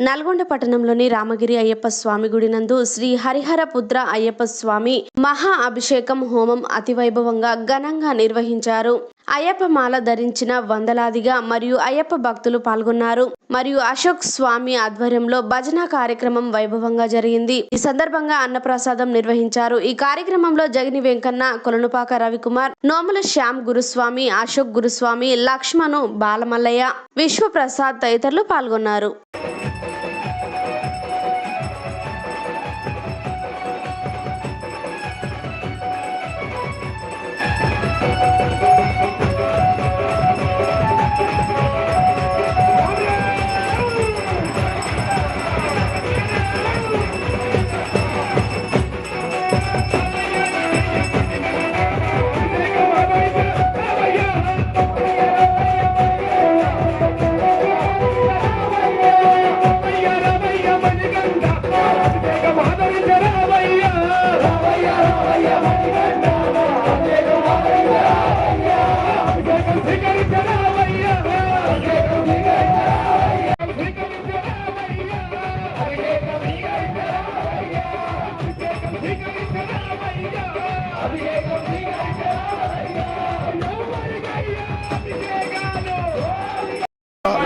నల్గొండ పట్టణంలోని రామగిరి అయ్యప్ప స్వామి గుడి నందు శ్రీ హరిహరపుత్ర అయ్యప్ప స్వామి మహా అభిషేకం హోమం అతివైభవంగా ఘనంగా నిర్వహించారు. అయ్యప్ప మాల ధరించిన వందలాదిగా మరియు అయ్యప్ప భక్తులు పాల్గొన్నారు. మరియు అశోక్ స్వామి ఆధ్వర్యంలో భజన కార్యక్రమం వైభవంగా జరిగింది. ఈ సందర్భంగా అన్నప్రసాదం నిర్వహించారు. ఈ కార్యక్రమంలో జగిని వెంకన్న, కొలనుపాక రవికుమార్, నోముల శ్యామ్ గురుస్వామి, అశోక్ గురుస్వామి, లక్ష్మణు, బాలమల్లయ్య, విశ్వప్రసాద్ తదితరులు పాల్గొన్నారు.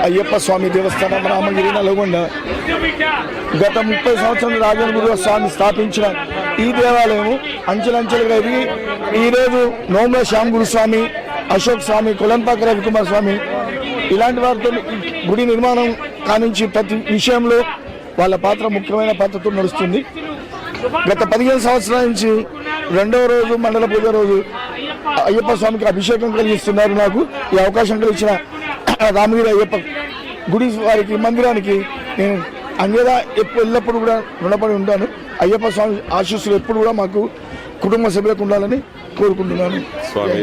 అయ్యప్ప స్వామి దేవస్థానం రామగిరి నల్గొండ గత 30 సంవత్సరాలు రాజగురు స్వామి స్థాపించిన ఈ దేవాలయం అంచెలంచెలుగా ఎదిగి ఈరోజు నోముల శ్యామ్ గురుస్వామి, అశోక్ స్వామి, కొలన్పాక రవికుమార్ స్వామి ఇలాంటి వారితో గుడి నిర్మాణం కానించి ప్రతి విషయంలో వాళ్ళ పాత్ర ముఖ్యమైన పాత్రతో నడుస్తుంది. గత 15 సంవత్సరాల నుంచి రెండవ రోజు మండల పూజ రోజు అయ్యప్ప స్వామికి అభిషేకం కలిగిస్తున్నారు. నాకు ఈ అవకాశం కలిగించిన రామగిరి అయ్యప్ప గుడి వారికి మందిరానికి నేను అంగేదా ఎల్లప్పుడూ కూడా రుణపడి ఉంటాను. అయ్యప్ప స్వామి ఆశీస్సులు ఎప్పుడు కూడా మాకు కుటుంబ సభ్యులకు ఉండాలని కోరుకుంటున్నాను. స్వామి